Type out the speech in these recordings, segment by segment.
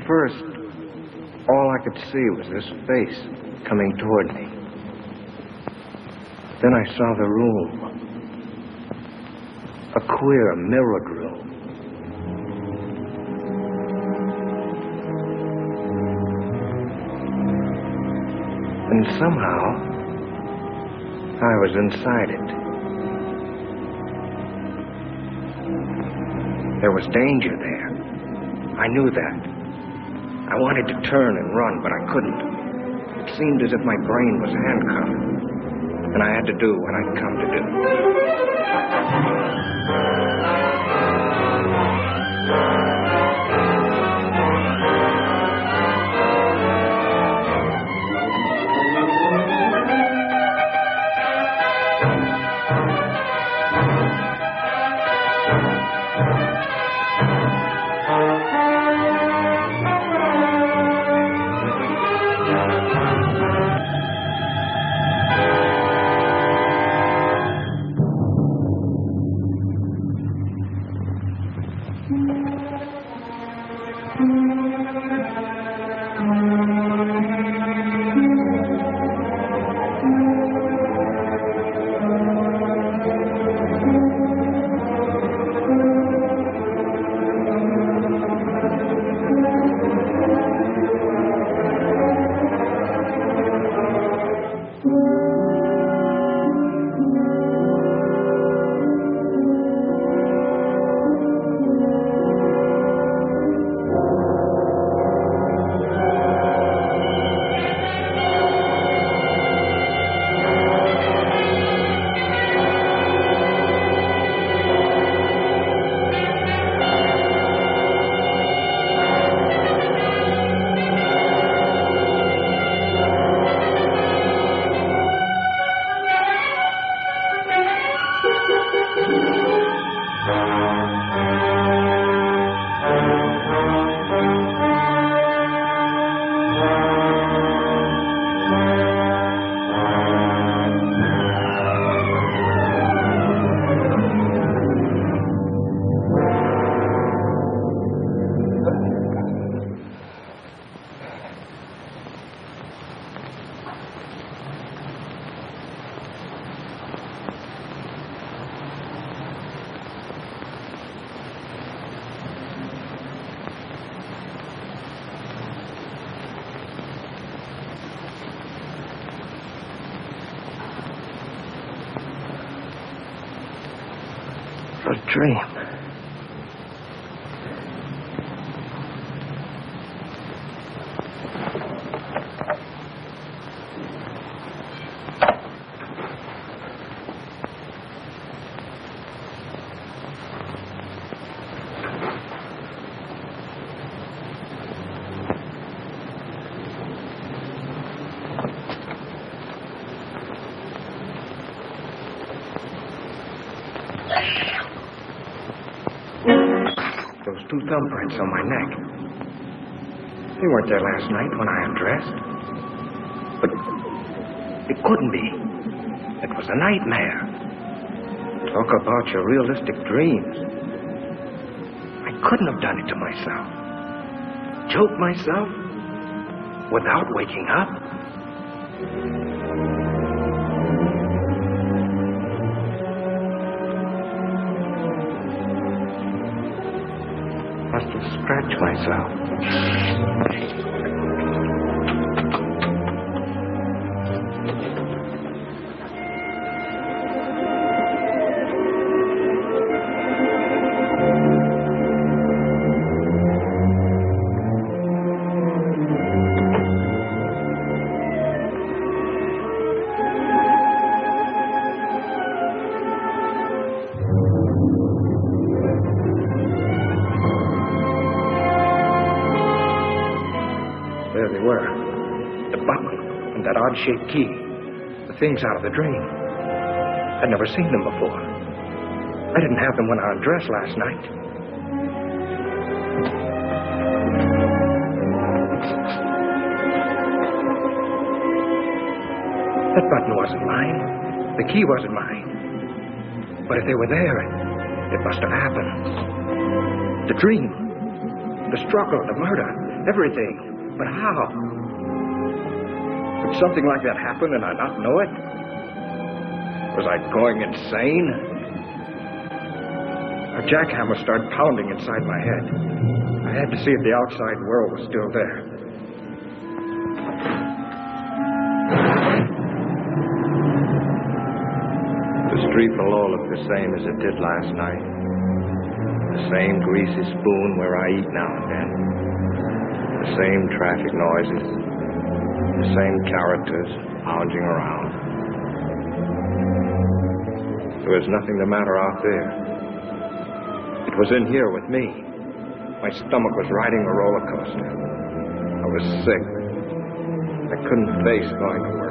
first, all I could see was this face coming toward me. Then I saw the room. A queer, mirrored room. And somehow, I was inside it. There was danger there. I knew that. I wanted to turn and run, but I couldn't. It seemed as if my brain was handcuffed, and I had to do what I'd come to do. It was a dream. Those two thumbprints on my neck. They weren't there last night when I undressed. But it couldn't be. It was a nightmare. Talk about your realistic dreams. I couldn't have done it to myself. Choke myself without waking up. Must have scratched myself. There they were. The button and that odd-shaped key. The things out of the dream. I'd never seen them before. I didn't have them when I undressed last night. That button wasn't mine. The key wasn't mine. But if they were there, it must have happened. The dream. The struggle. The murder. everything. But how? Would something like that happen and I not know it? Was I going insane? A jackhammer started pounding inside my head. I had to see if the outside world was still there. The street below looked the same as it did last night. The same greasy spoon where I eat now and then. The same traffic noises. The same characters lounging around. There was nothing the matter out there. It was in here with me. My stomach was riding a roller coaster. I was sick. I couldn't face going to work.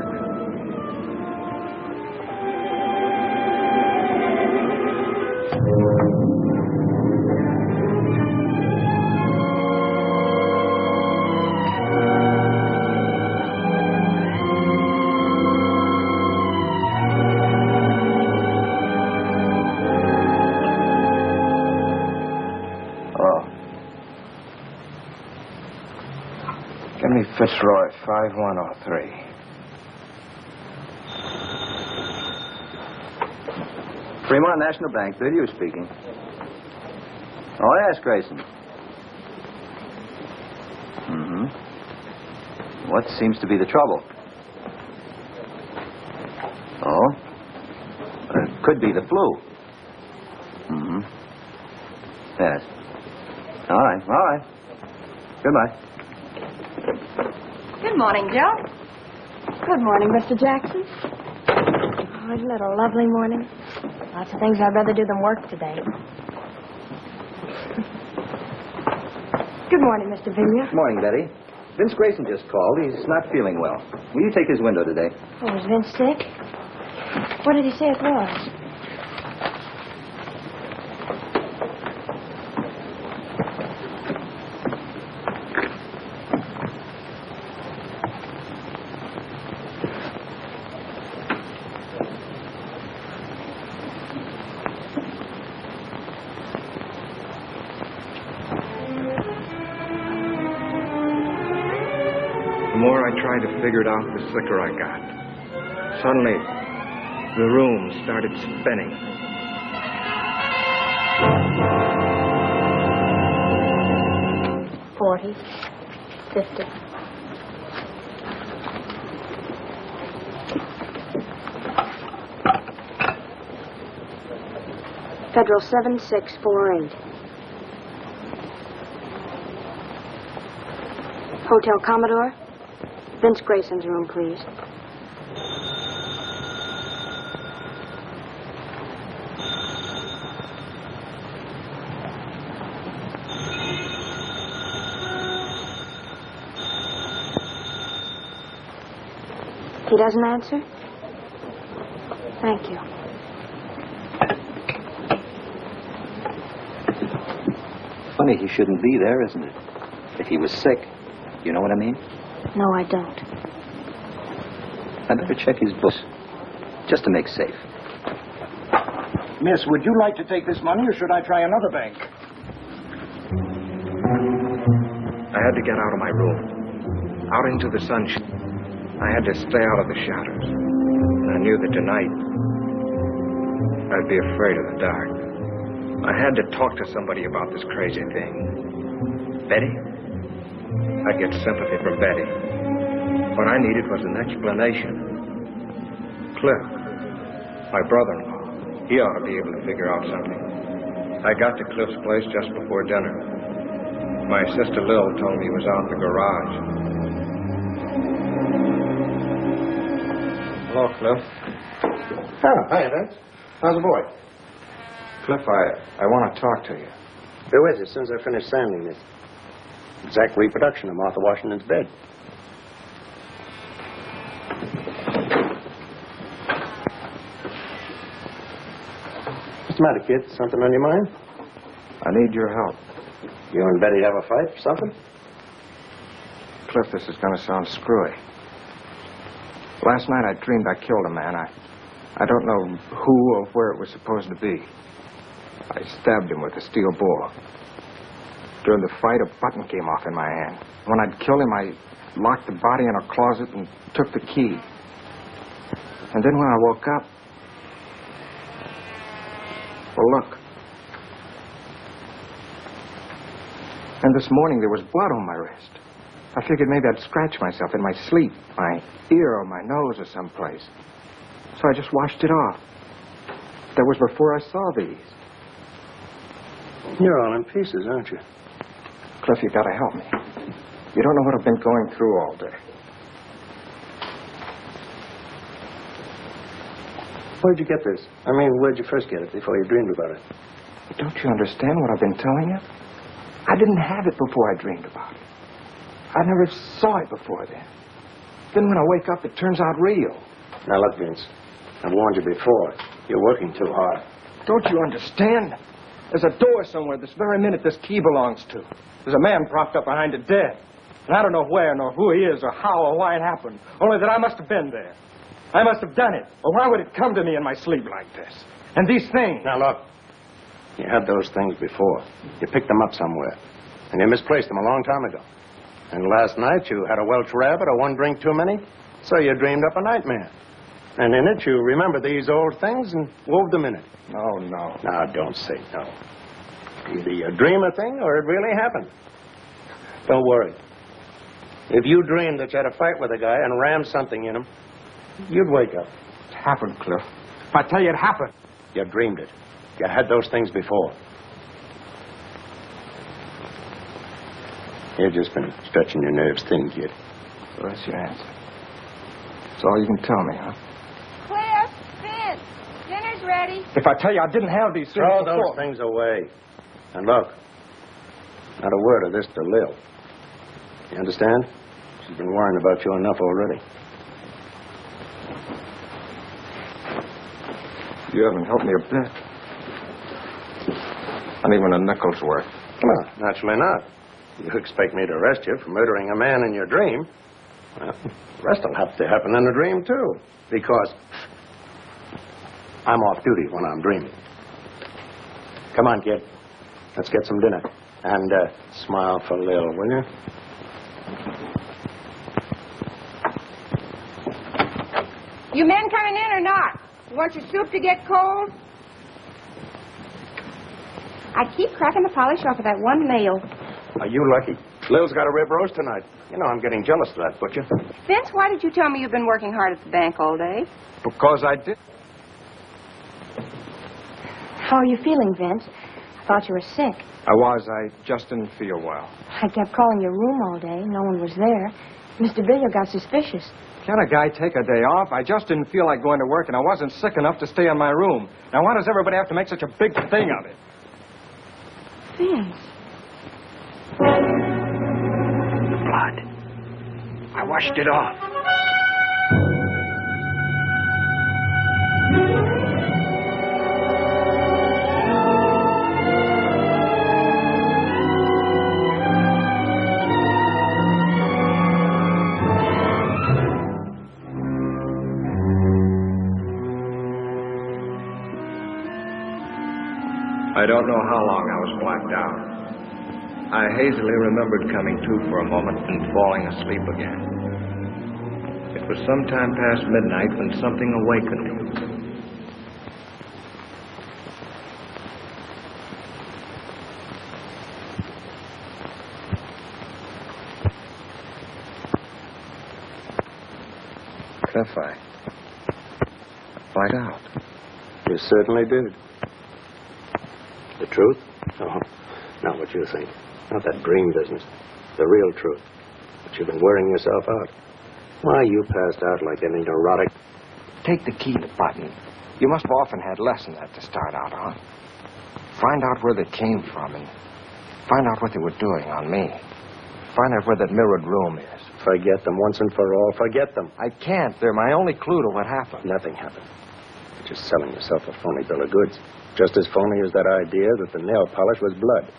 Fitzroy, 5103. Fremont National Bank, Video speaking. Oh, yes, Grayson. What seems to be the trouble? Oh? It could be the flu. Yes. All right. Goodbye. Good morning, Joe. Good morning, Mr. Jackson. Oh, isn't it a lovely morning? Lots of things I'd rather do than work today. Good morning, Mr. Villiers. Good morning, Betty. Vince Grayson just called. He's not feeling well. Will you take his window today? Oh, is Vince sick? What did he say it was? The more I tried to figure it out, the sicker I got. Suddenly, the room started spinning. $40, $50. Federal 7648. Hotel Commodore. Vince Grayson's room, please. He doesn't answer? Thank you. Funny he shouldn't be there, isn't it? If he was sick, you know what I mean? No, I don't. I better check his books, just to make safe. Miss, would you like to take this money, or should I try another bank? I had to get out of my room, out into the sunshine. I had to stay out of the shadows. And I knew that tonight I'd be afraid of the dark. I had to talk to somebody about this crazy thing. Betty? I'd get sympathy from Betty. What I needed was an explanation. Cliff, my brother-in-law, he ought to be able to figure out something. I got to Cliff's place just before dinner. My sister Lil told me he was out in the garage. Hello, Cliff. Oh, hi, Vince. How's the boy? Cliff, I want to talk to you. Who is it? As soon as I finish sanding this. Exact reproduction of Martha Washington's bed. What's the matter, kid? Something on your mind? I need your help. You and Betty have a fight or something? Cliff, this is going to sound screwy. Last night I dreamed I killed a man. I don't know who or where it was supposed to be. I stabbed him with a steel ball. During the fight, a button came off in my hand. When I'd killed him, I locked the body in a closet and took the key. And then when I woke up... Well, look. And this morning there was blood on my wrist. I figured maybe I'd scratch myself in my sleep, my ear or my nose or someplace. So I just washed it off. That was before I saw these. You're all in pieces, aren't you? Cliff, you gotta help me. You don't know what I've been going through all day. Where'd you get this? I mean, where'd you first get it before you dreamed about it? Don't you understand what I've been telling you? I didn't have it before I dreamed about it. I never saw it before then. Then when I wake up, it turns out real. Now, look, Vince. I've warned you before. You're working too hard. Don't you understand? There's a door somewhere this very minute this key belongs to. There's a man propped up behind it dead. And I don't know where, nor who he is, or how, or why it happened. Only that I must have been there. I must have done it. Or why would it come to me in my sleep like this? And these things... Now, look. You had those things before. You picked them up somewhere. And you misplaced them a long time ago. And last night you had a Welsh rabbit or one drink too many, so you dreamed up a nightmare. And in it you remembered these old things and wove them in it. Oh, no. Now, don't say no. Either you dream a thing or it really happened. Don't worry. If you dreamed that you had a fight with a guy and rammed something in him, you'd wake up. It happened, Cliff. If I tell you it happened. You dreamed it. You had those things before. You've just been stretching your nerves thin, kid. So that's your answer. That's all you can tell me, huh? Cliff, Vince, dinner's ready. If I tell you I didn't have these things Throw before... those things away. And look, not a word of this to Lil. You understand? She's been worrying about you enough already. You haven't helped me a bit. Not even a nickel's worth. Well, naturally not. You expect me to arrest you for murdering a man in your dream? Well, the rest will have to happen in a dream, too. Because I'm off duty when I'm dreaming. Come on, kid. Let's get some dinner. And smile for Lil, will you? You men coming in or not? You want your soup to get cold? I keep cracking the polish off of that one nail. Are you lucky? Lil's got a rib roast tonight. You know, I'm getting jealous of that butcher. Vince, why did you tell me you've been working hard at the bank all day? Because I did. How are you feeling, Vince? I thought you were sick. I was. I just didn't feel well. I kept calling your room all day. No one was there. Mr. Villier got suspicious. Can a guy take a day off? I just didn't feel like going to work, and I wasn't sick enough to stay in my room. Now, why does everybody have to make such a big thing of it? Vince. Blood. I washed it off. I don't know how long I was blacked out. I hazily remembered coming to for a moment and falling asleep again. It was sometime past midnight when something awakened me. Cliff, I blacked out. You certainly did. The truth? Oh, not what you think. Not that dream business. The real truth. But you've been wearing yourself out. Why, you passed out like any neurotic. Take the key to button. You must have often had less than that to start out on. Find out where they came from and find out what they were doing on me. Find out where that mirrored room is. Forget them once and for all. Forget them. I can't. They're my only clue to what happened. Nothing happened. You're just selling yourself a phony bill of goods. Just as phony as that idea that the nail polish was blood.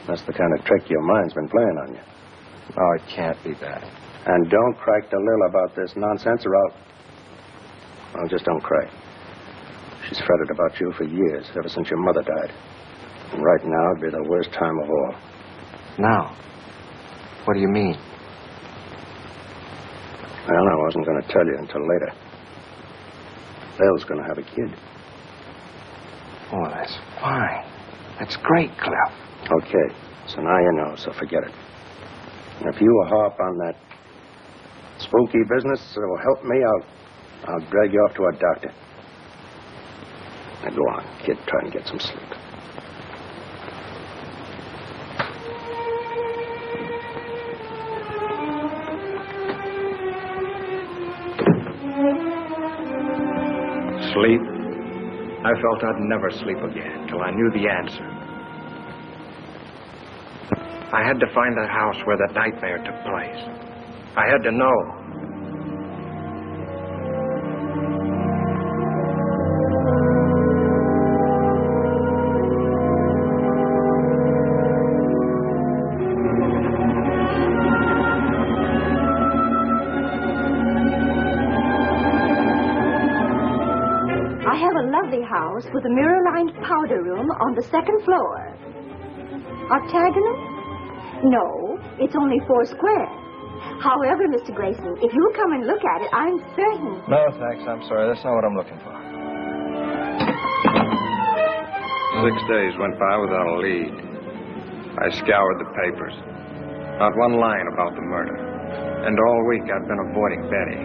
That's the kind of trick your mind's been playing on you. Oh, it can't be that. And don't crack to Lil about this nonsense or I'll... Well, just don't cry. She's fretted about you for years, ever since your mother died. And right now it'd be the worst time of all. Now? What do you mean? Well, I wasn't going to tell you until later. Bill's going to have a kid. Oh, that's fine. That's great, Cliff. Okay, so now you know, so forget it. And if you harp on that spooky business that'll help me, I'll drag you off to a doctor. Now go on, kid, try and get some sleep. Sleep? I felt I'd never sleep again till I knew the answer. I had to find that house where that nightmare took place. I had to know. I have a lovely house with a mirror-lined powder room on the second floor. Octagonal? No, it's only 4 square. However, Mr. Grayson, if you'll come and look at it, I'm certain... No, thanks. I'm sorry. That's not what I'm looking for. 6 days went by without a lead. I scoured the papers. Not one line about the murder. And all week I'd been avoiding Betty.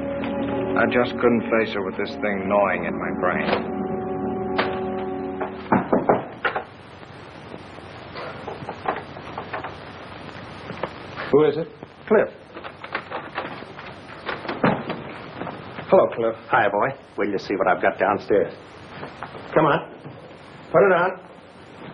I just couldn't face her with this thing gnawing in my brain. Who is it? Cliff. Hello, Cliff. Hi, boy. Will you see what I've got downstairs? Come on. Put it on.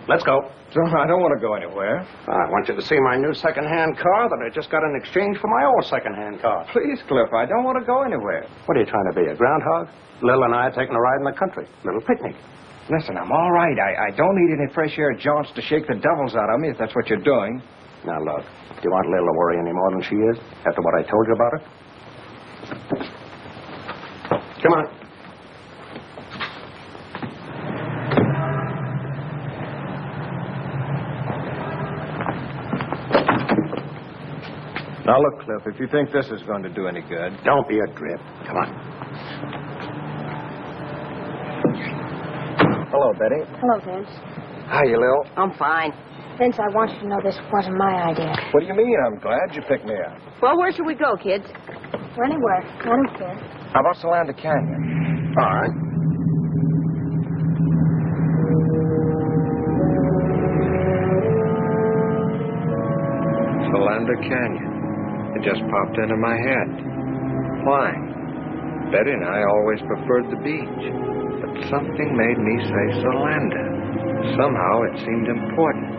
Let's go. I don't want to go anywhere. I want you to see my new second-hand car that I just got in exchange for my old second-hand car. Please, Cliff, I don't want to go anywhere. What are you trying to be, a groundhog? Lil and I are taking a ride in the country. Little picnic. Listen, I'm all right. I don't need any fresh air jaunts to shake the devils out of me, if that's what you're doing. Now, look, do you want Lil to worry any more than she is after what I told you about her? Come on. Now, look, Cliff, if you think this is going to do any good... Don't be a drip. Come on. Hello, Betty. Hello, Vince. Hiya, Lil. I'm fine. Vince, I want you to know this wasn't my idea. What do you mean? I'm glad you picked me up. Well, where should we go, kids? Anywhere. I don't care. How about Solanda Canyon? All right. Solanda Canyon. It just popped into my head. Why? Betty and I always preferred the beach. But something made me say Solanda. Somehow it seemed important.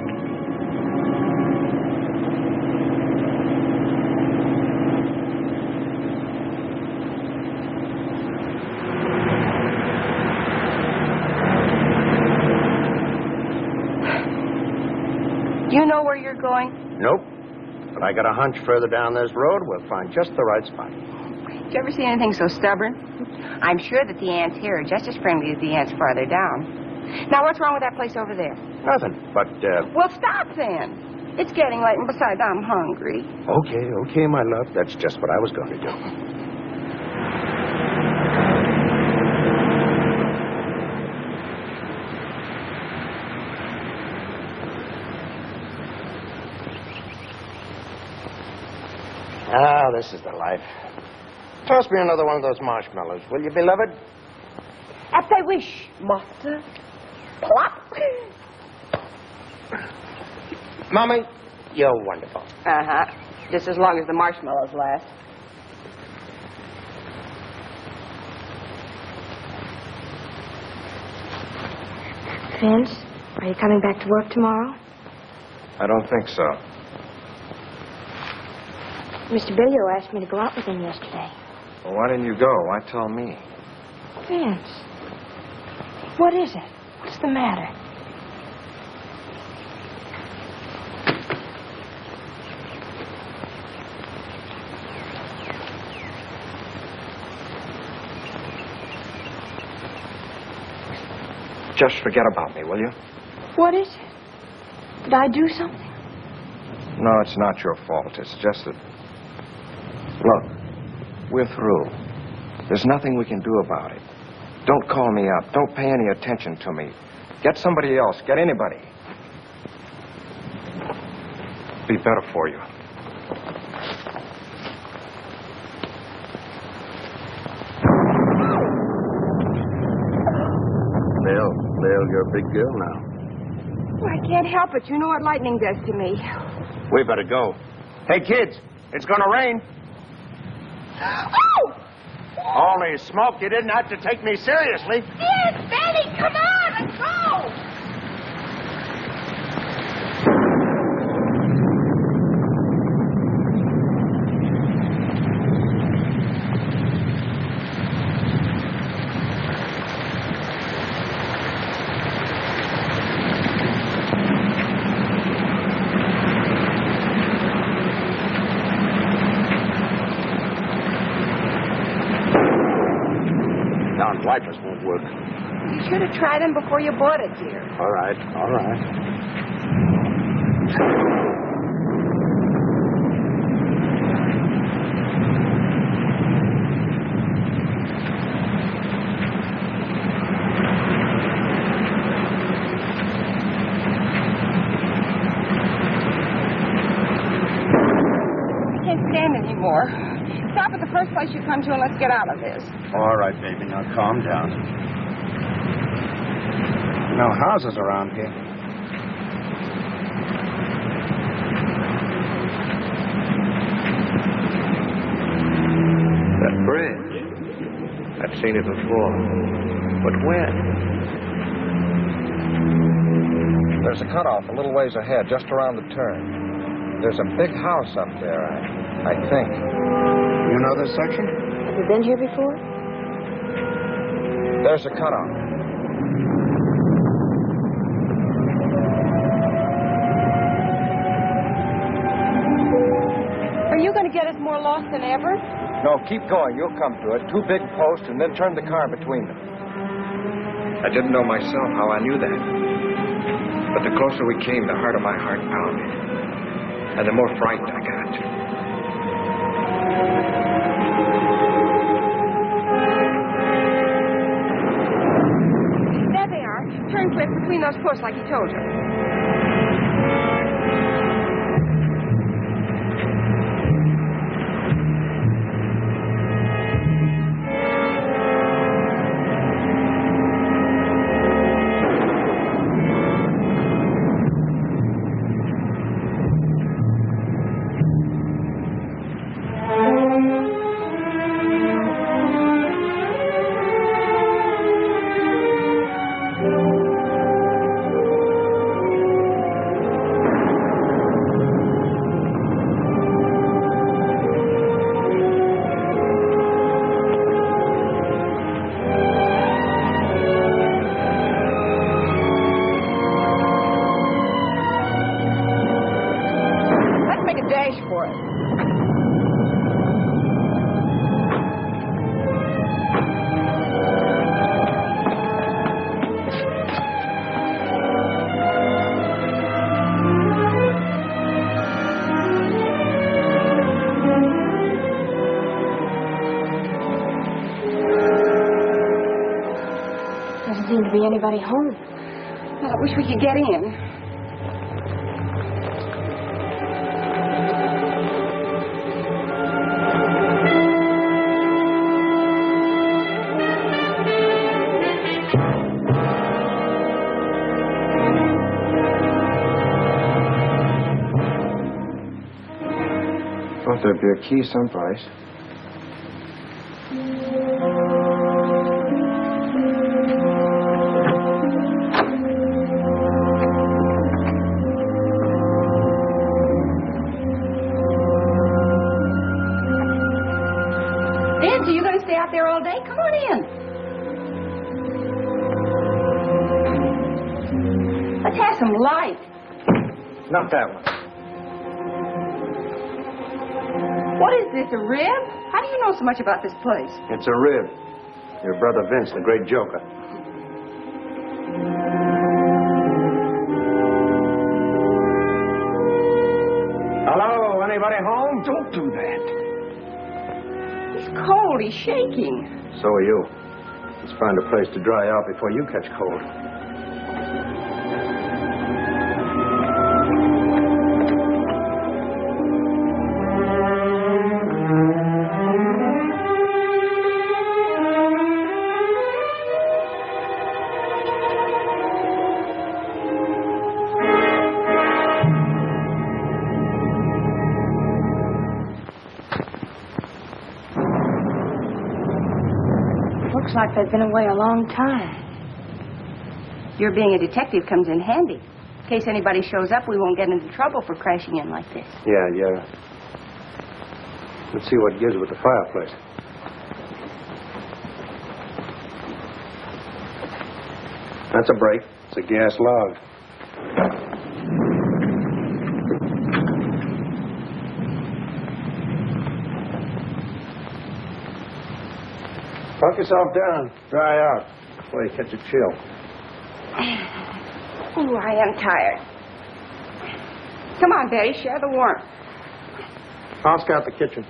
Do you know where you're going? Nope. But I got a hunch further down this road, we'll find just the right spot. Did you ever see anything so stubborn? I'm sure that the ants here are just as friendly as the ants farther down. Now, what's wrong with that place over there? Nothing, but, Well, stop then. It's getting late, and besides, I'm hungry. Okay, my love. That's just what I was going to do. Ah, this is the life. Toss me another one of those marshmallows, will you, beloved? As I wish, master. Plop. Mommy, you're wonderful. Uh-huh. Just as long as the marshmallows last. Vince, are you coming back to work tomorrow? I don't think so. Mr. Billio asked me to go out with him yesterday. Well, why didn't you go? Why tell me? Vince, what is it? What's the matter? Just forget about me, will you? What is it? Did I do something? No, it's not your fault. It's just that... Look, we're through. There's nothing we can do about it. Don't call me up. Don't pay any attention to me. Get somebody else. Get anybody. Be better for you. Lil, you're a big girl now. Well, I can't help it. You know what lightning does to me. We better go. Hey, kids, it's gonna rain. Oh! Only smoke. You didn't have to take me seriously. Yes, Benny, come on, let's go! Wipers won't work. You should have tried them before you bought it, dear. All right, all right. I can't stand anymore. Stop at the first place you come to and let's get out of this. All right, baby. Now calm down. No houses around here. That bridge. I've seen it before. But when? There's a cutoff a little ways ahead, just around the turn. There's a big house up there, I think. You know this section? Have you been here before? There's a cutoff. Are you going to get us more lost than ever? No, keep going. You'll come to it. 2 big posts, and then turn the car between them. I didn't know myself how I knew that. But the closer we came, the harder my heart pounded. And the more frightened I got. There they are. Turn quick between those posts like you told you. For it. Doesn't seem to be anybody home. Well, I wish we could get in. Thought there'd be a key someplace. Nancy, you going to stay out there all day? Come on in. Let's have some light. Not that one. What is this, a rib? How do you know so much about this place? It's a rib. Your brother Vince, the great joker. home. Don't do that. He's cold. He's shaking. So are you. Let's find a place to dry out before you catch cold. Looks like they've been away a long time. Your being a detective comes in handy. In case anybody shows up, we won't get into trouble for crashing in like this. Yeah. Let's see what gives with the fireplace. That's a break. It's a gas log. Punk yourself down. Dry out before you catch a chill. Oh, I am tired. Come on, Betty, share the warmth. I'll scout the kitchen.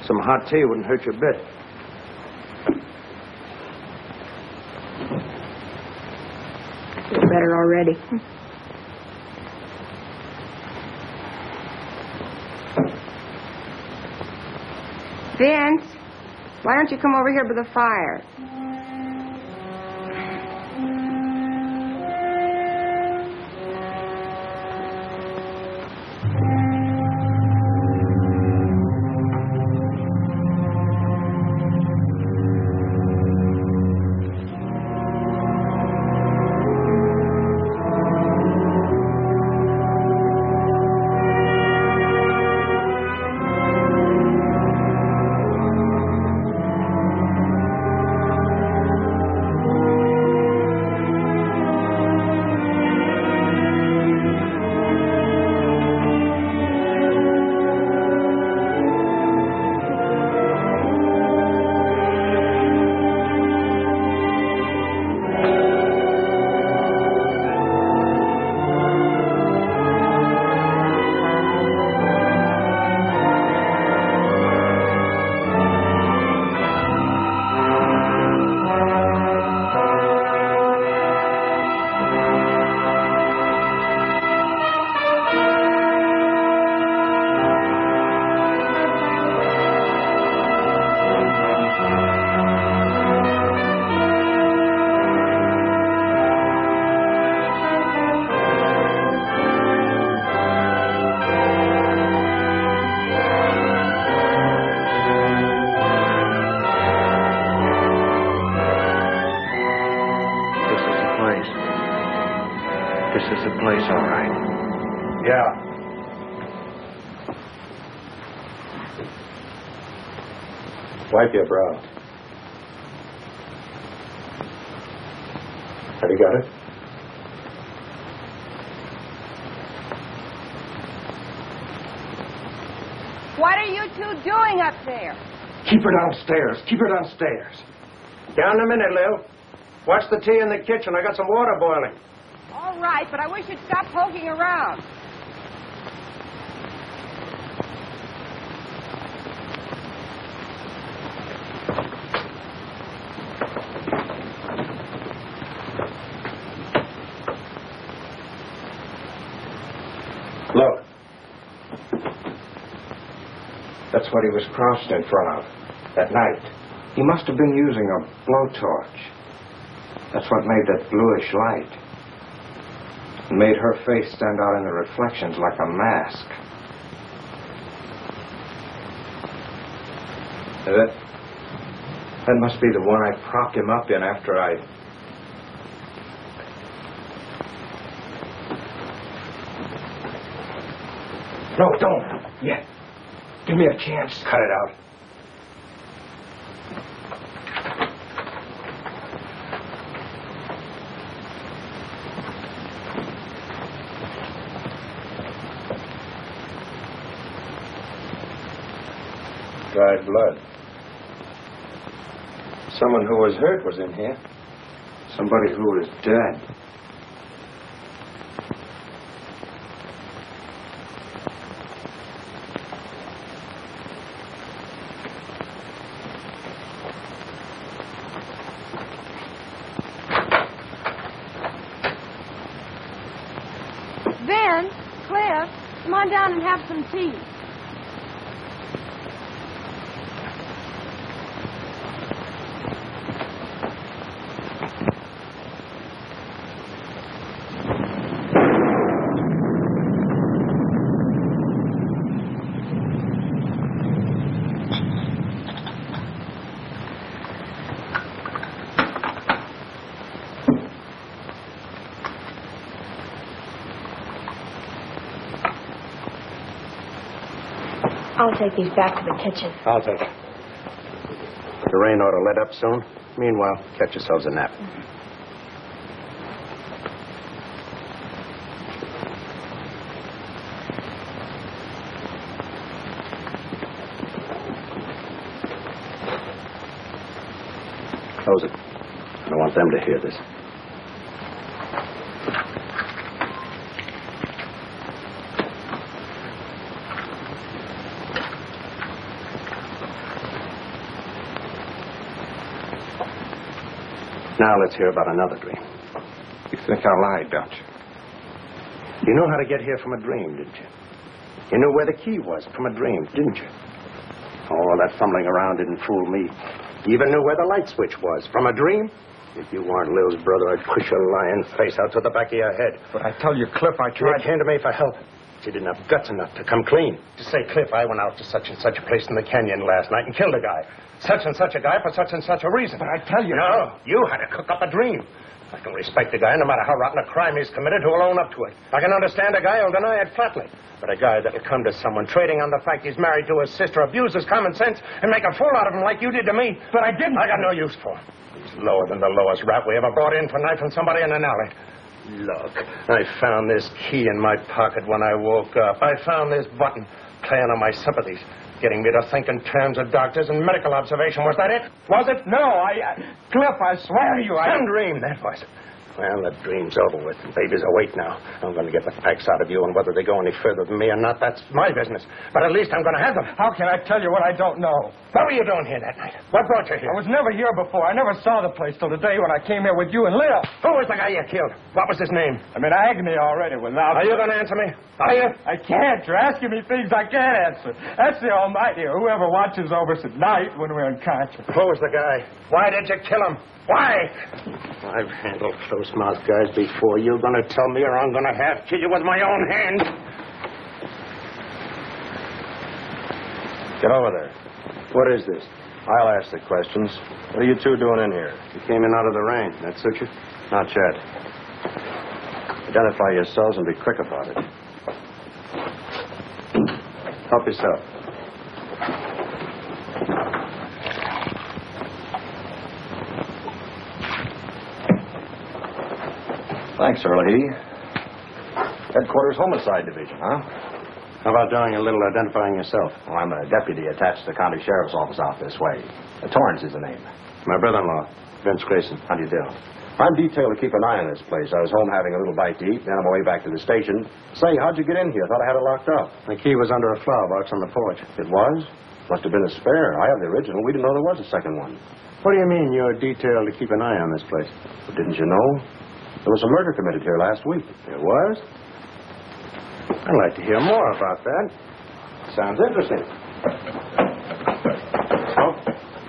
Some hot tea wouldn't hurt you a bit. I feel better already. Vince, why don't you come over here by the fire? This is the place, all right. Yeah. Wipe your brow. Have you got it? What are you two doing up there? Keep her downstairs. Keep her downstairs. Down in a minute, Lil. Watch the tea in the kitchen. I got some water boiling. All right, but I wish you'd stop poking around. Look. That's what he was crouched in front of that night. He must have been using a blowtorch. That's what made that bluish light. It made her face stand out in the reflections like a mask. That must be the one I propped him up in after I... No, don't. Yet. Give me a chance. Cut it out. Dried blood. Someone who was hurt was in here. Somebody who was dead. on down and have some tea. I'll take these back to the kitchen. I'll take it. The rain ought to let up soon. Meanwhile, catch yourselves a nap. Close it. I don't want them to hear this. Now let's hear about another dream. You think I lied, don't you? You know how to get here from a dream, didn't you? You knew where the key was from a dream, didn't you? Oh, that fumbling around didn't fool me. You even knew where the light switch was from a dream. If you weren't Lil's brother, I'd push your lying face out to the back of your head. But I tell you, Cliff, I You tried. came to me for help. You didn't have guts enough to come clean. To say, Cliff, I went out to such and such a place in the canyon last night and killed a guy. Such and such a guy for such and such a reason. But I tell you... No, you had to cook up a dream. I can respect a guy, no matter how rotten a crime he's committed, who will own up to it. I can understand a guy who'll deny it flatly. But a guy that'll come to someone trading on the fact he's married to his sister, abuse his common sense, and make a fool out of him like you did to me. But I didn't. I got no use for him. He's lower than the lowest rat we ever brought in for knifing somebody in an alley. Look, I found this key in my pocket when I woke up. I found this button playing on my sympathies, getting me to think in terms of doctors and medical observation. Was that it? Was it? No, Cliff, I swear to you, Some dream, that was. Well, the dream's over with. The babies awake now. I'm going to get the facts out of you, and whether they go any further than me or not, that's my business. But at least I'm going to have them. How can I tell you what I don't know? What were you doing here that night? What brought you here? I was never here before. I never saw the place till the day when I came here with you and Lil. Who was the guy you killed? What was his name? I'm in agony already without... Are you going to answer me? Are you? I can't. You're asking me things I can't answer. That's the Almighty, or whoever watches over us at night when we're unconscious. Who was the guy? Why did you kill him? Why? I've handled close-mouthed guys before. You're going to tell me, or I'm going to have kill you with my own hand. Get over there. What is this? I'll ask the questions. What are you two doing in here? You came in out of the rain. That suit you? Not yet. Identify yourselves and be quick about it. Help yourself. Thanks, Early. Headquarters Homicide Division, huh? How about doing a little identifying yourself? Well, I'm a deputy attached to the county sheriff's office out this way. Torrance is the name. My brother-in-law, Vince Grayson. How do you do? I'm detailed to keep an eye on this place. I was home having a little bite to eat, then on my way back to the station. Say, how'd you get in here? Thought I had it locked up. The key was under a flower box on the porch. It was? Must have been a spare. I have the original. We didn't know there was a second one. What do you mean you're detailed to keep an eye on this place? But didn't you know? There was a murder committed here last week. There was? I'd like to hear more about that. Sounds interesting. Oh?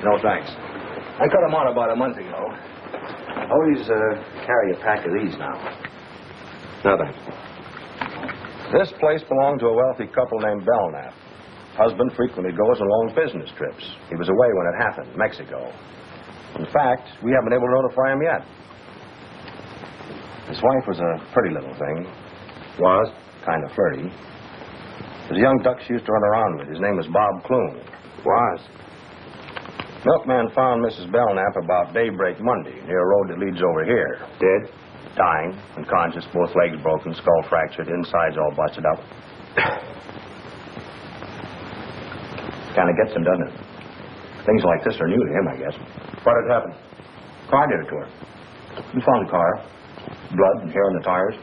No, thanks. I cut them on about a month ago. Always carry a pack of these now. No, thanks. This place belonged to a wealthy couple named Belknap. Husband frequently goes on long business trips. He was away when it happened, Mexico. In fact, we haven't been able to notify him yet. His wife was a pretty little thing. Was kind of flirty. There's a young duck she used to run around with. His name was Bob Clune. Was? Milkman found Mrs. Belknap about daybreak Monday near a road that leads over here. Dead? Dying, unconscious, both legs broken, skull fractured, insides all busted up. Kind of gets him, doesn't it? Things like this are new to him, I guess. What had happened? Car did it to her. We found the car. Blood and hair on the tires.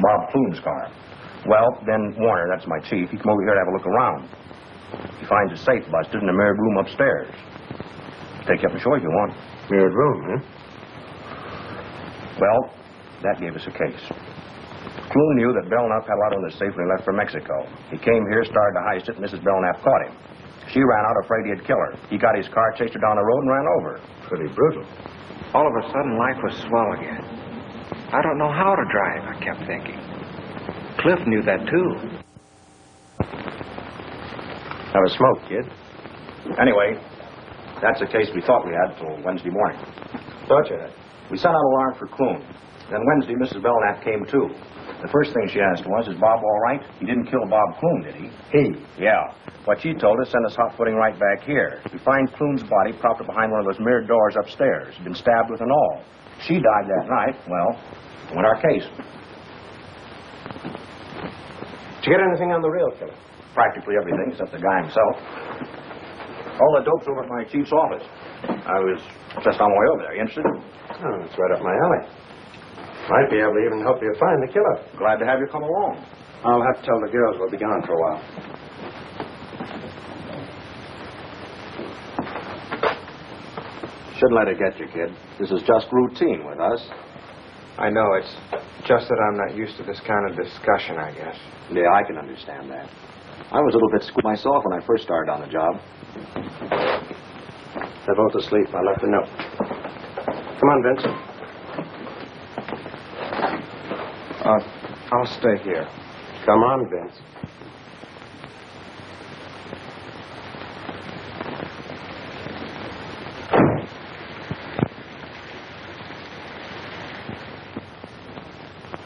Bob Clune's car. Well, then Warner, that's my chief, he come over here to have a look around. He finds a safe busted in the mirrored room upstairs. Take you up and show you if you want. Mirrored room, huh? Well, that gave us a case. Clune knew that Belknap had a lot in the safe when he left for Mexico. He came here, started to heist it, and Mrs. Belknap caught him. She ran out afraid he'd kill her. He got his car, chased her down the road, and ran over. Pretty brutal. All of a sudden, life was swell again. I don't know how to drive, I kept thinking. Cliff knew that, too. Have a smoke, kid. Anyway, that's the case we thought we had till Wednesday morning. Thought you had. We sent out a warrant for Clune. Then Wednesday, Mrs. Belknap came, too. The first thing she asked was, is Bob all right? He didn't kill Bob Clune, did he? He? Yeah. What she told us sent us hot-footing right back here. We find Clune's body propped up behind one of those mirrored doors upstairs. He'd been stabbed with an awl. She died that night. Well, went our case. Did you get anything on the real killer? Practically everything, except the guy himself. All the dope's over at my chief's office. I was just on my way over there. You interested? Oh, that's right up my alley. Might be able to even help you find the killer. Glad to have you come along. I'll have to tell the girls we'll be gone for a while. Shouldn't let it get you, kid. This is just routine with us. I know, it's just that I'm not used to this kind of discussion, I guess. Yeah, I can understand that. I was a little bit squeamish myself when I first started on the job. They're both asleep. I left a note. Come on, Vince. I'll stay here. Come on, Vince.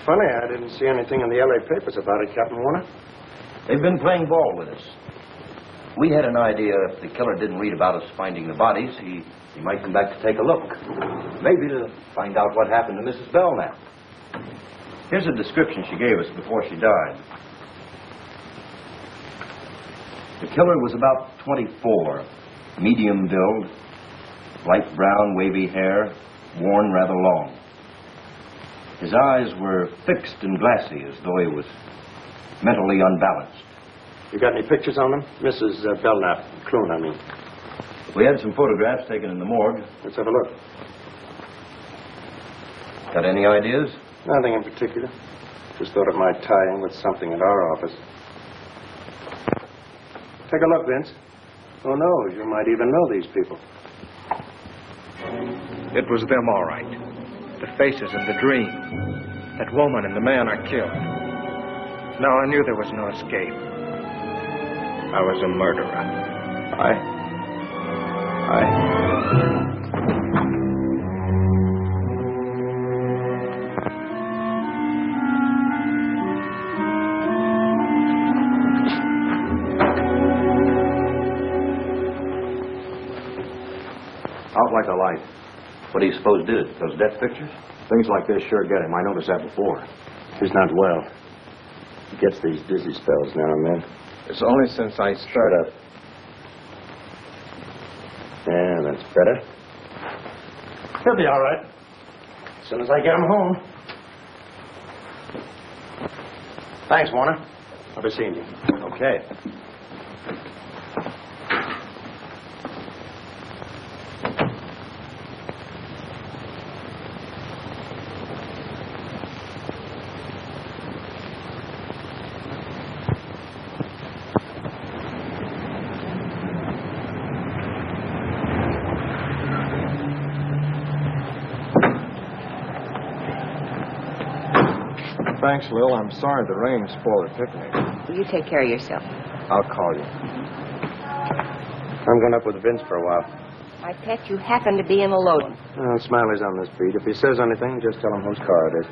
Funny, I didn't see anything in the L.A. papers about it, Captain Warner. They've been playing ball with us. We had an idea if the killer didn't read about us finding the bodies, he might come back to take a look. Maybe to find out what happened to Mrs. Belknap. Here's a description she gave us before she died. The killer was about 24, medium build, light brown, wavy hair, worn rather long. His eyes were fixed and glassy, as though he was mentally unbalanced. You got any pictures on them? Mrs. Belknap, Clune, I mean. We had some photographs taken in the morgue. Let's have a look. Got any ideas? Nothing in particular. Just thought it might tie in with something at our office. Take a look, Vince. Who knows? You might even know these people. It was them, all right. The faces in the dream. That woman and the man I killed. Now I knew there was no escape. I was a murderer. Out like a light. What do you suppose did it? Those death pictures? Things like this sure get him. I noticed that before. He's not well. He gets these dizzy spells now and then. It's only since I Shut started. up. Yeah, that's better. He'll be all right. As soon as I get him home. Thanks, Warner. I'll be seeing you. Okay. Thanks, Lil. I'm sorry the rain spoiled the picnic. You take care of yourself. I'll call you. I'm going up with Vince for a while. My pet, you happen to be in the load. Smiley's on this beat. If he says anything, just tell him whose car it is.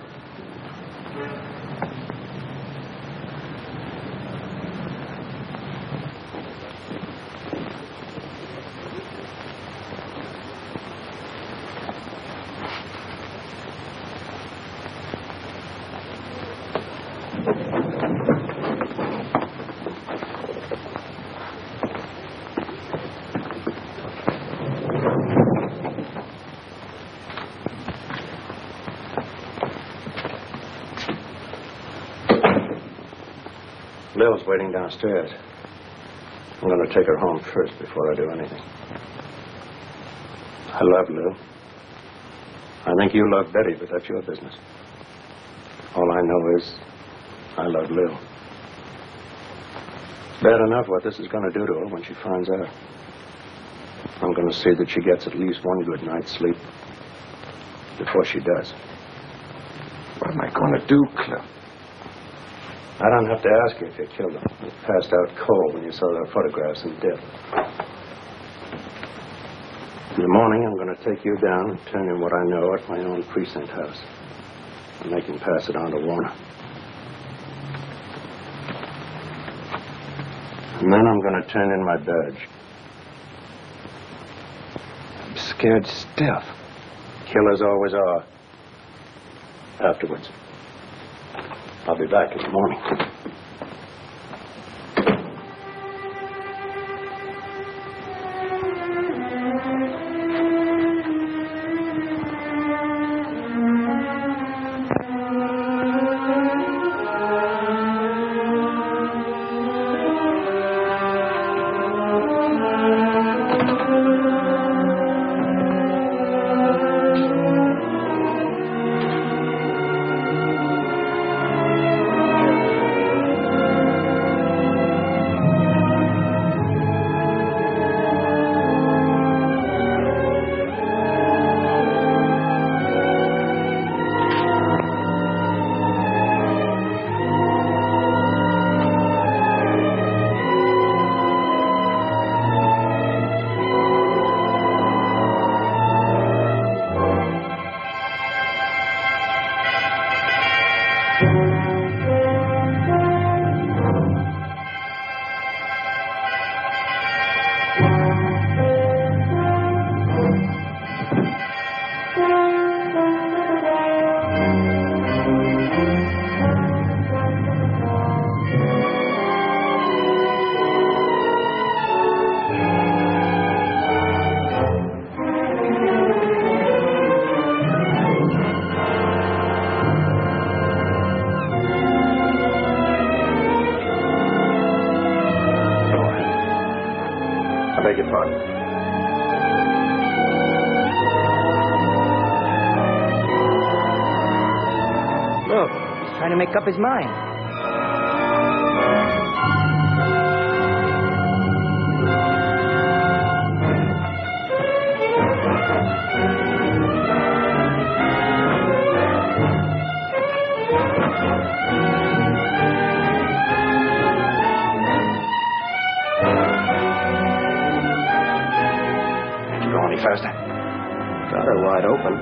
Lil's waiting downstairs. I'm going to take her home first before I do anything. I love Lil. I think you love Betty, but that's your business. All I know is I love Lil. It's bad enough what this is going to do to her when she finds out. I'm going to see that she gets at least one good night's sleep before she does. What am I going to do, Cliff? I don't have to ask you if you killed him. You passed out cold when you saw their photographs in death. In the morning, I'm going to take you down and tell you what I know at my own precinct house. And make him pass it on to Warner. And then I'm going to turn in my badge. I'm scared stiff. Killers always are. Afterwards. I'll be back in the morning. I beg your pardon. Look, he's trying to make up his mind. Faster. Got her wide open.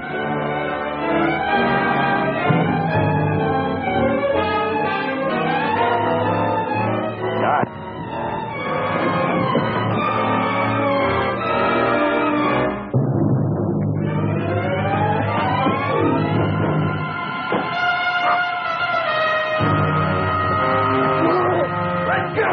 Let's go!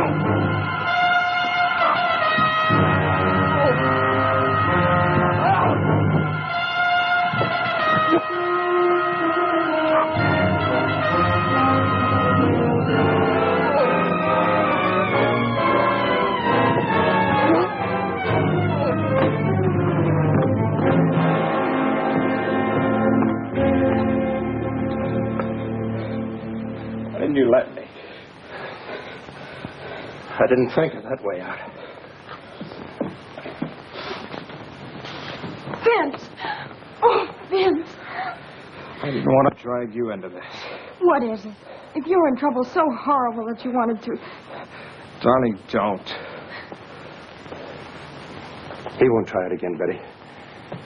You let me. I didn't think of that way out. Vince! Oh, Vince! I didn't want to drag you into this. What is it? If you were in trouble so horrible that you wanted to... Darling, don't. He won't try it again, Betty.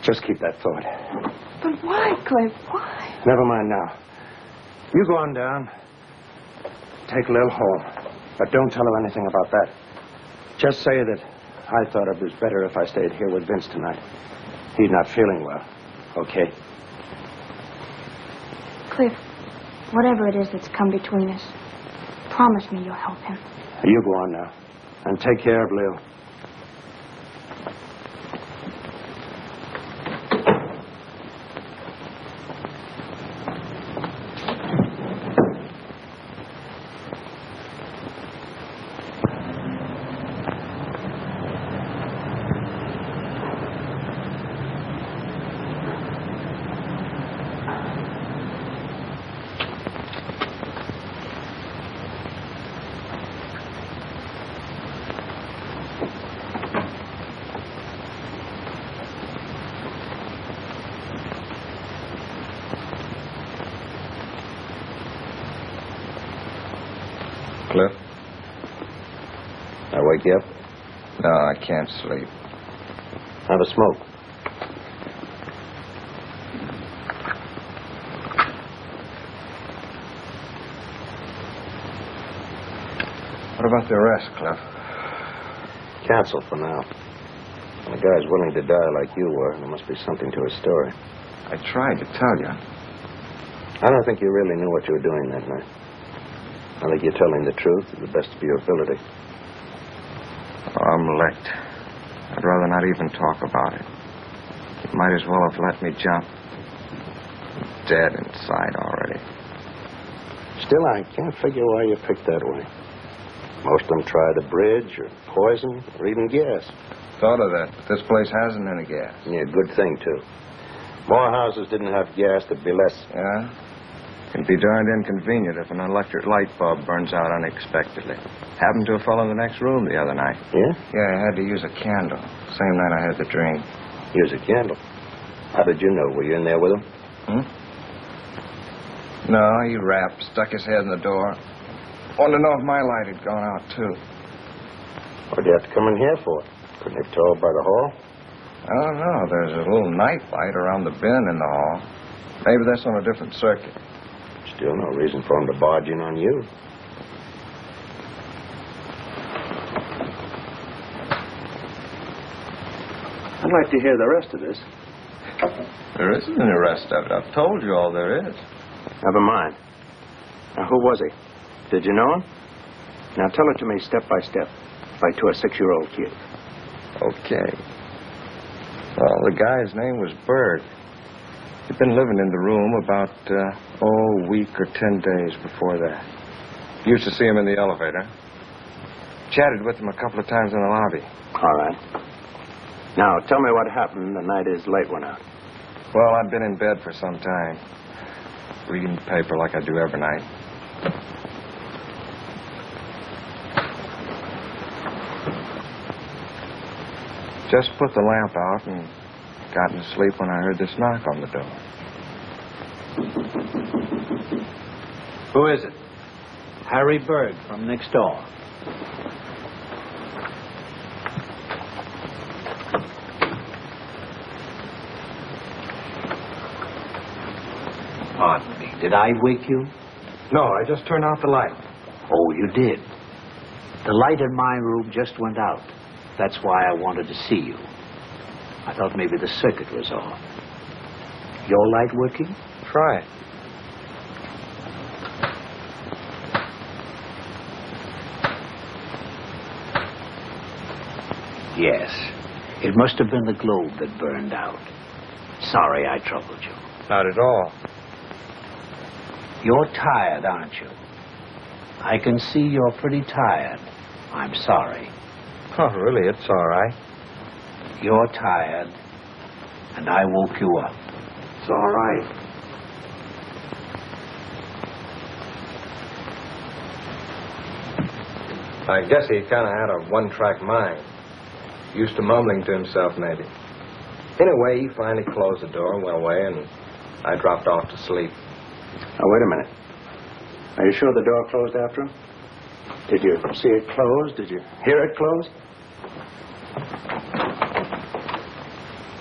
Just keep that thought. But why, Cliff? Why? Never mind now. You go on down. Take Lil home. But don't tell her anything about that. Just say that I thought it was better if I stayed here with Vince tonight. He's not feeling well. Okay? Cliff, whatever it is that's come between us, promise me you'll help him. You go on now. And take care of Lil. Cliff? I wake you up? No, I can't sleep. Have a smoke. What about the arrest, Cliff? Cancel for now. When a guy's willing to die like you were, there must be something to his story. I tried to tell you. I don't think you really knew what you were doing that night. I think you're telling the truth to the best of your ability. Oh, I'm licked. I'd rather not even talk about it. You might as well have let me jump. I'm dead inside already. Still, I can't figure why you picked that way. Most of them tried a bridge or poison or even gas. Thought of that, but this place hasn't any gas. Yeah, good thing, too. More houses didn't have gas, there'd be less. Yeah? Can be darned inconvenient if an electric light bulb burns out unexpectedly. Happened to a fellow in the next room the other night. Yeah? Yeah, I had to use a candle. Same night I had the dream. Use a candle. How did you know? Were you in there with him? No, he rapped, stuck his head in the door. Wanted to know if my light had gone out, too. What'd you have to come in here for? Couldn't you tell by the hall? I don't know. There's a little night light around the bin in the hall. Maybe that's on a different circuit. Still no reason for him to barge in on you. I'd like to hear the rest of this. There isn't any rest of it. I've told you all there is. Never mind. Now, who was he? Did you know him? Now, tell it to me step by step, like to a 6-year-old kid. Okay. Well, the guy's name was Berg. He'd been living in the room about, a week or 10 days before that. Used to see him in the elevator. Chatted with him a couple of times in the lobby. All right. Now, tell me what happened the night his light went out. Well, I'd been in bed for some time, reading the paper like I do every night. Just put the lamp out and got to sleep when I heard this knock on the door. Who is it? Harry Berg from next door. Pardon me. Did I wake you? No, I just turned out the light. Oh, you did. The light in my room just went out. That's why I wanted to see you. I thought maybe the circuit was off. Your light working? Try it. Yes. It must have been the globe that burned out. Sorry I troubled you. Not at all. You're tired, aren't you? I can see you're pretty tired. I'm sorry. Oh, really? It's all right. You're tired, and I woke you up. It's all right. I guess he kind of had a one-track mind. Used to mumbling to himself, maybe. Anyway, he finally closed the door and went away, and I dropped off to sleep. Now, wait a minute. Are you sure the door closed after him? Did you see it close? Did you hear it close?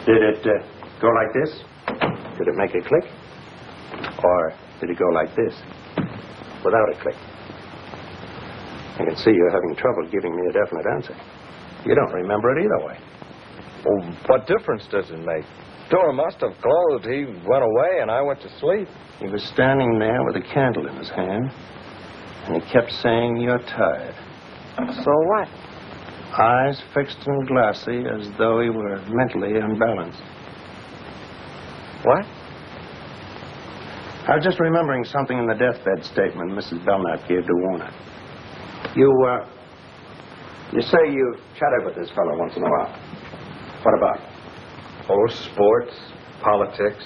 Did it go like this? Did it make a click? Or did it go like this? Without a click? I can see you're having trouble giving me a definite answer. You don't remember it either way. Well, what difference does it make? Door must have closed. He went away, and I went to sleep. He was standing there with a candle in his hand, and he kept saying, "You're tired." So what? Eyes fixed and glassy as though he were mentally unbalanced. What? I was just remembering something in the deathbed statement Mrs. Belknap gave to Warner. You say you chatted with this fellow once in a while. What about? Oh, sports, politics.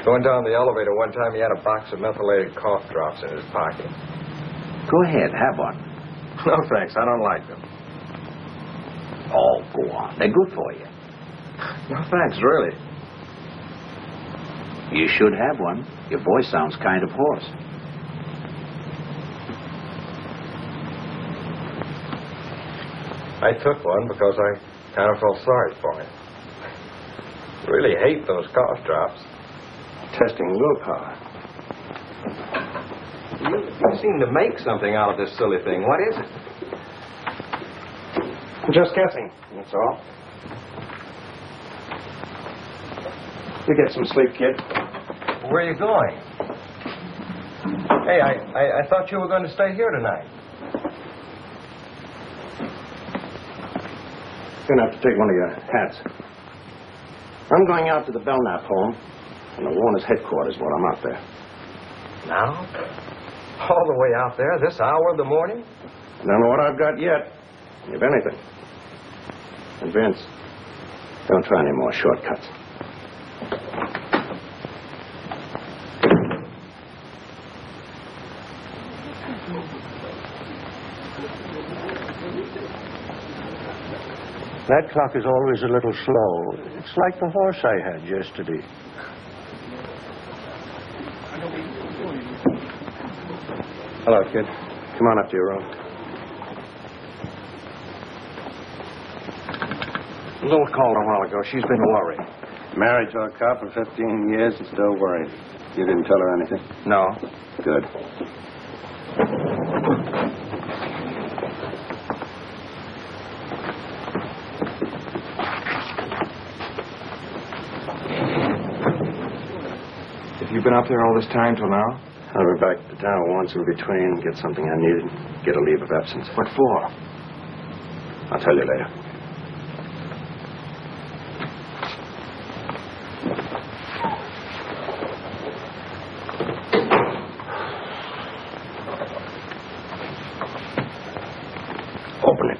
Going down the elevator one time, he had a box of methylated cough drops in his pocket. Go ahead, have one. No, thanks. I don't like them. Oh, go on. They're good for you. No, thanks, really. You should have one. Your voice sounds kind of hoarse. I took one because I kind of felt sorry for him. Really hate those cough drops. Testing willpower. You seem to make something out of this silly thing. What is it? Just guessing, that's all. You get some sleep, kid. Where are you going? Hey, I thought you were going to stay here tonight. You're going to have to take one of your hats. I'm going out to the Belknap home, and the Warner's headquarters while I'm out there. Now? All the way out there, this hour of the morning? Don't know what I've got yet, if anything. And Vince, don't try any more shortcuts. That clock is always a little slow. It's like the horse I had yesterday. Hello, kid. Come on up to your room. Lil called a while ago. She's been worried. Married to a cop for 15 years and still worried. You didn't tell her anything? No. Good. Have you been up there all this time till now? I'll be back to town once in between, get something I needed, get a leave of absence. What for? I'll tell you later. Open it.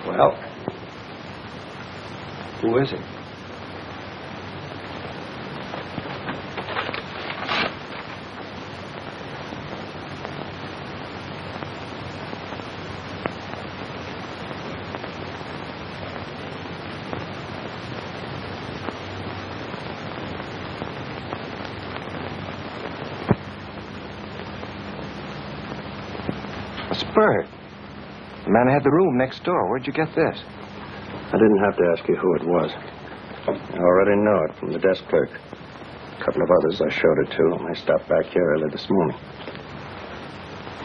Well, who is it? Bird. The man had the room next door. Where'd you get this? I didn't have to ask you who it was. I already know it from the desk clerk. A couple of others I showed it to when I stopped back here early this morning.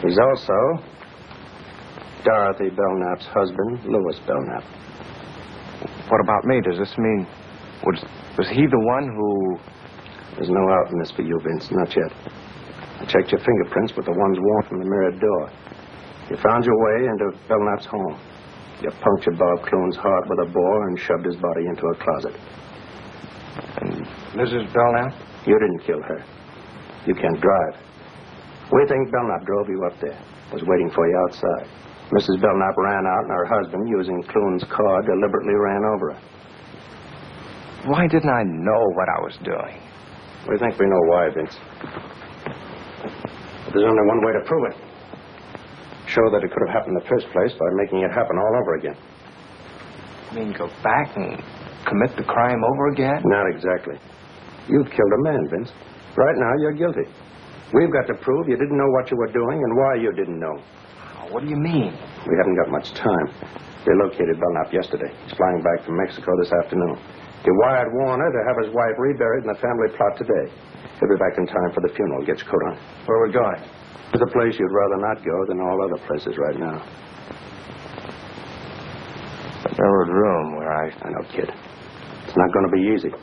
He's also Dorothy Belknap's husband, Louis Belknap. What about me? Does this mean... Was he the one who... There's no out in this for you, Vince. Not yet. I checked your fingerprints with the ones worn from the mirrored door. You found your way into Belknap's home. You punctured Bob Clune's heart with a bore and shoved his body into a closet. And Mrs. Belknap? You didn't kill her. You can't drive. We think Belknap drove you up there. Was waiting for you outside. Mrs. Belknap ran out, and her husband, using Clune's car, deliberately ran over her. Why didn't I know what I was doing? We think we know why, Vince. But there's only one way to prove it. Show that it could have happened in the first place by making it happen all over again. You mean go back and commit the crime over again? Not exactly. You've killed a man, Vince. Right now, you're guilty. We've got to prove you didn't know what you were doing and why you didn't know. What do you mean? We haven't got much time. They located Belknap yesterday. He's flying back from Mexico this afternoon. He wired Warner to have his wife reburied in the family plot today. He'll be back in time for the funeral. Get your coat on. Where are we going? There's a place you'd rather not go than all other places right now. The mirrored room where I know, kid. It's not going to be easy.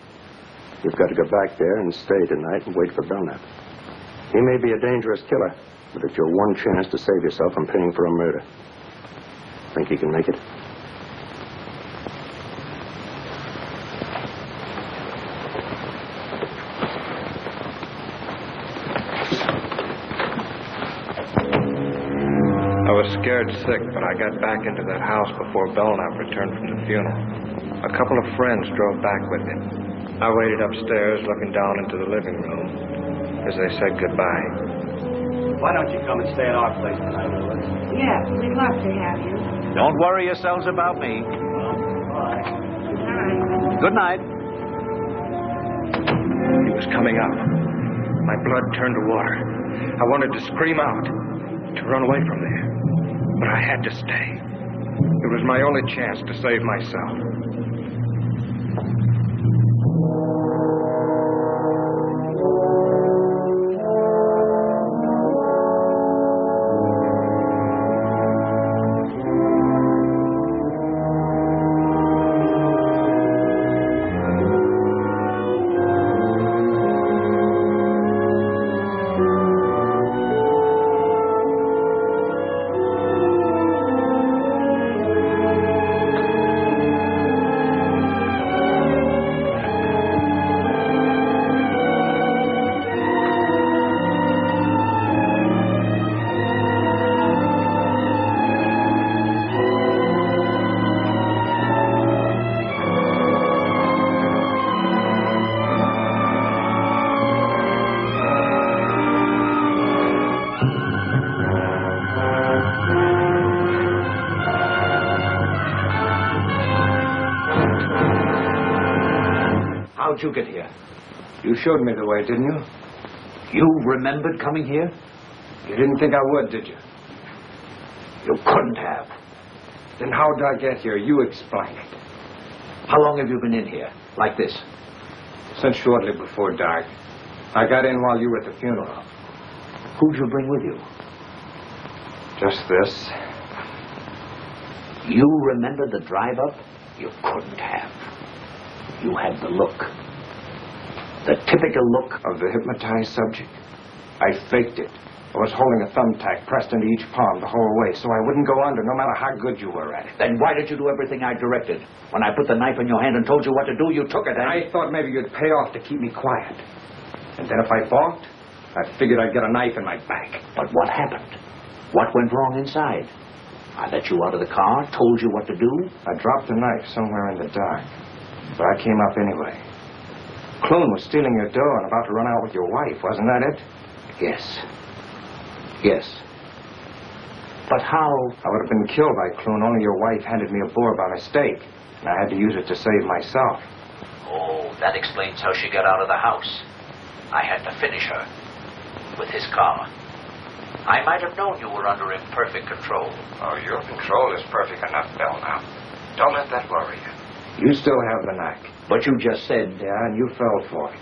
You've got to go back there and stay tonight and wait for Belknap. He may be a dangerous killer, but it's your one chance to save yourself from paying for a murder. Think you can make it? I was scared sick, but I got back into that house before Belknap returned from the funeral. A couple of friends drove back with him. I waited upstairs, looking down into the living room as they said goodbye. Why don't you come and stay at our place tonight, Louis? Yes, we'd love to have you. Don't worry yourselves about me. Bye. Good night. He was coming up. My blood turned to water. I wanted to scream out, to run away from there. But I had to stay. It was my only chance to save myself. How'd you get here? You showed me the way, didn't you? You remembered coming here? You didn't think I would, did you? You couldn't have. Then how did I get here? You explain it. How long have you been in here? Like this? Since shortly before dark. I got in while you were at the funeral. Who'd you bring with you? Just this. You remember the drive-up? You couldn't have. You had the look. The typical look Of the hypnotized subject? I faked it. I was holding a thumbtack pressed into each palm the whole way so I wouldn't go under no matter how good you were at it. Then why did you do everything I directed? When I put the knife in your hand and told you what to do, you took it, and I thought maybe you'd pay off to keep me quiet. And then if I balked, I figured I'd get a knife in my back. But what happened? What went wrong inside? I let you out of the car, told you what to do. I dropped the knife somewhere in the dark. But I came up anyway. Clune was stealing your dough and about to run out with your wife, wasn't that it? Yes. Yes. But how? I would have been killed by Clune, only your wife handed me a bore by mistake. And I had to use it to save myself. Oh, that explains how she got out of the house. I had to finish her. With his car. I might have known you were under imperfect control. Oh, your control is perfect enough, Bill, now. Don't let that worry you. You still have the knack. But you just said... Yeah, and you fell for it.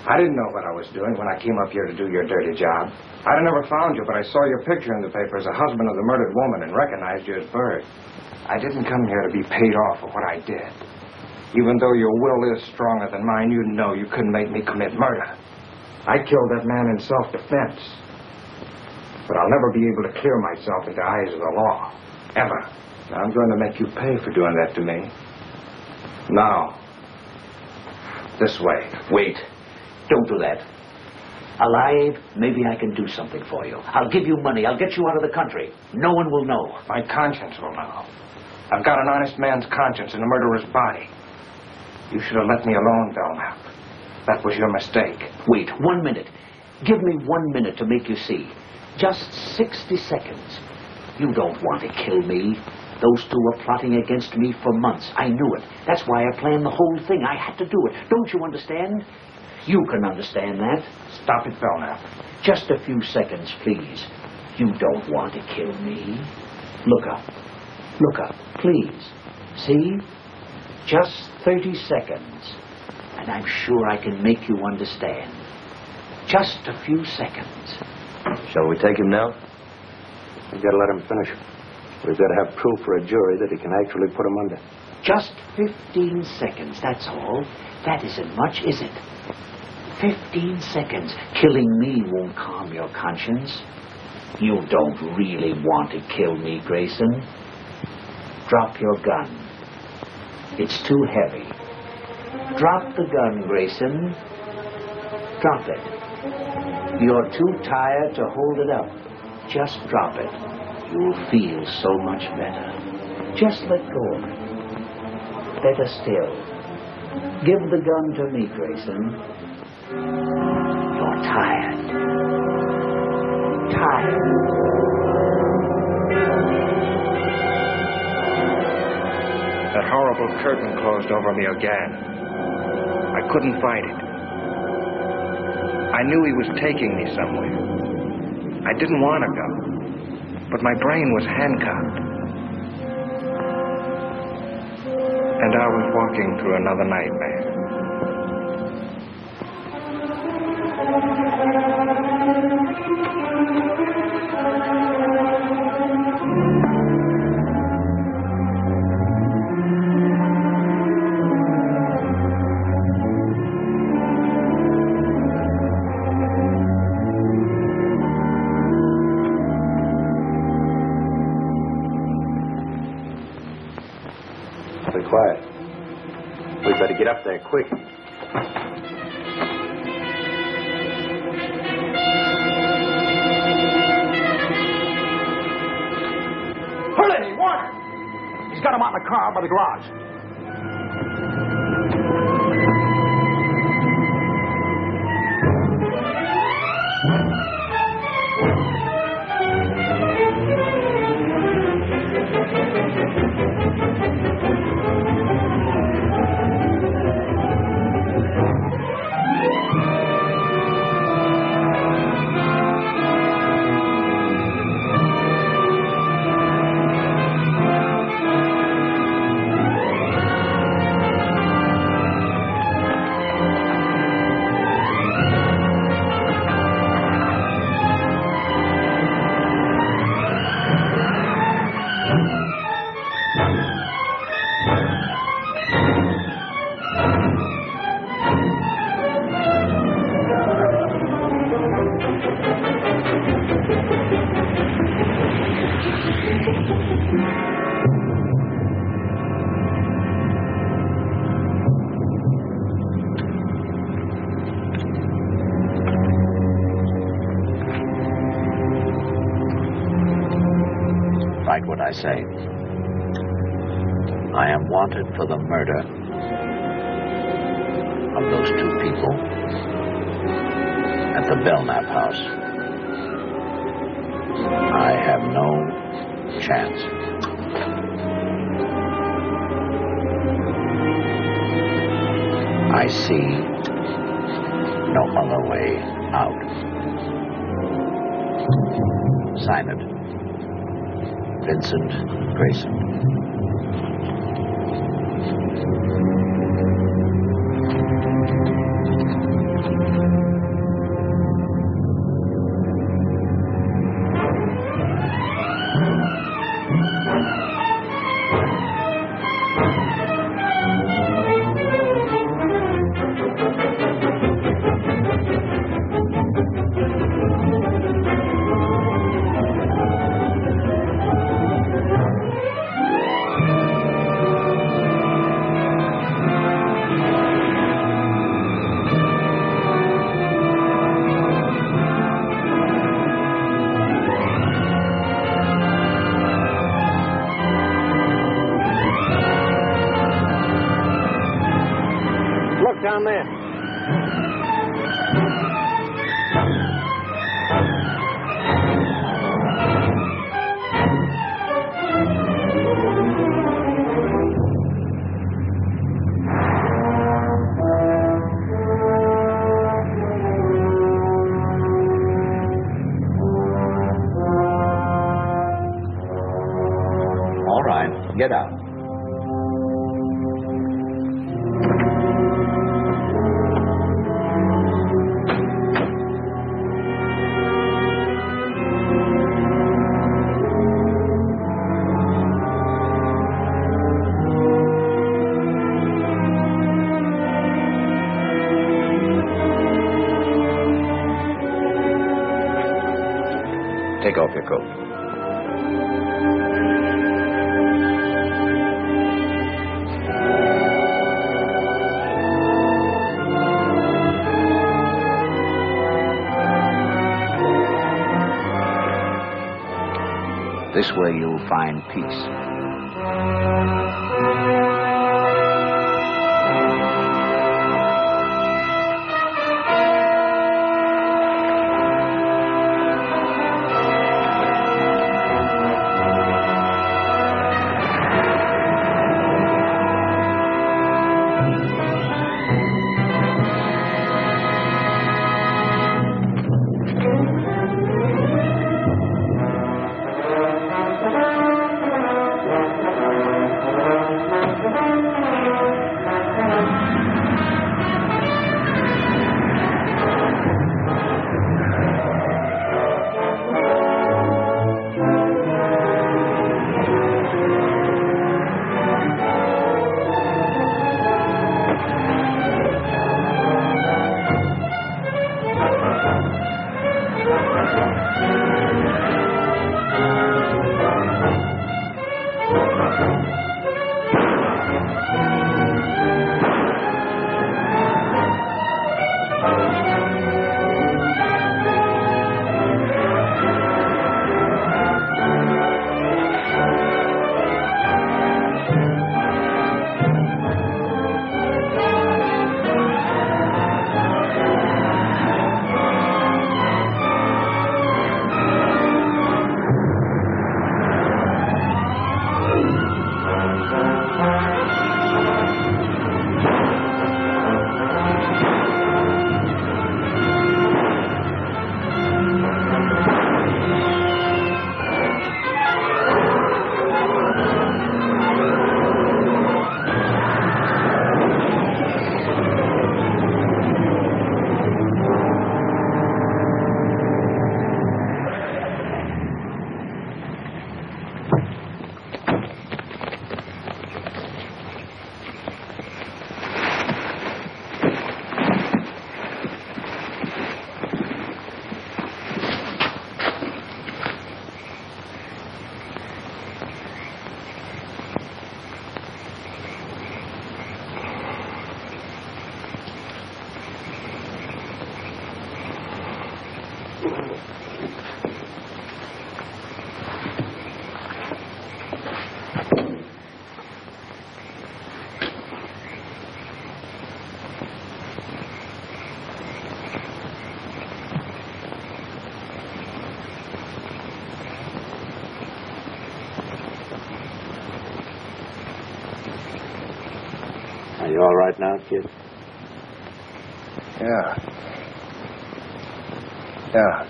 I didn't know what I was doing when I came up here to do your dirty job. I'd have never found you, but I saw your picture in the paper as a husband of the murdered woman and recognized you as Bird. I didn't come here to be paid off for what I did. Even though your will is stronger than mine, you know you couldn't make me commit murder. I killed that man in self-defense. But I'll never be able to clear myself in the eyes of the law. Ever. Now, I'm going to make you pay for doing that to me. Now. This way. Wait. Don't do that. Alive, maybe I can do something for you. I'll give you money. I'll get you out of the country. No one will know. My conscience will know. I've got an honest man's conscience in a murderer's body. You should have let me alone, Belknap. That was your mistake. Wait, 1 minute. Give me 1 minute to make you see. Just 60 seconds. You don't want to kill me. Those two were plotting against me for months. I knew it. That's why I planned the whole thing. I had to do it. Don't you understand? You can understand that. Stop it, Belknap. Just a few seconds, please. You don't want to kill me. Look up. Look up, please. See? Just 30 seconds. And I'm sure I can make you understand. Just a few seconds. Shall we take him now? We've got to let him finish. We've got to have proof for a jury that he can actually put him under. Just 15 seconds, that's all. That isn't much, is it? 15 seconds. Killing me won't calm your conscience. You don't really want to kill me, Grayson. Drop your gun. It's too heavy. Drop the gun, Grayson. Drop it. You're too tired to hold it up. Just drop it. You'll feel so much better. Just let go of it. Better still. Give the gun to me, Grayson. You're tired. Tired. That horrible curtain closed over me again. I couldn't fight it. I knew he was taking me somewhere. I didn't want to go, but my brain was handcuffed. And I was walking through another nightmare. Be quiet. We'd better get up there quick. Hurley, Warner! He's got him out in the car by the garage. Write what I say. I am wanted for the murder of those two people at the Belknap house. I have no chance. I see no other way out. Sign it. Vincent Grayson. Down there. All right, get out. Take off your coat. This way you'll find peace. Are you all right now, kid? Yeah. Yeah.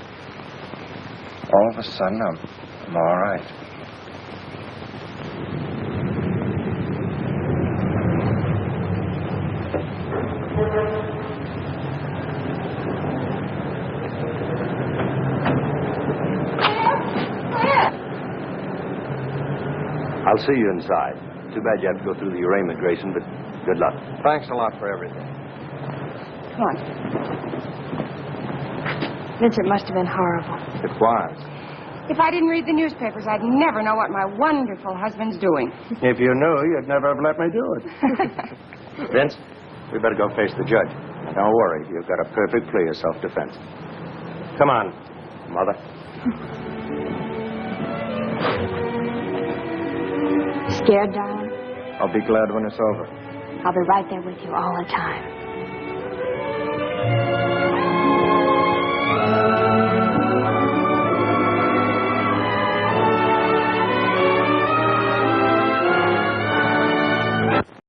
All of a sudden, I'm all right. I'll see you inside. Too bad you have to go through the arraignment, Grayson, but good luck. Thanks a lot for everything. Come on. Vince, it must have been horrible. It was. If I didn't read the newspapers, I'd never know what my wonderful husband's doing. If you knew, you'd never have let me do it. Vince, we better go face the judge. Don't worry, you've got a perfect plea of self-defense. Come on, Mother. Scared, darling? I'll be glad when it's over. I'll be right there with you all the time.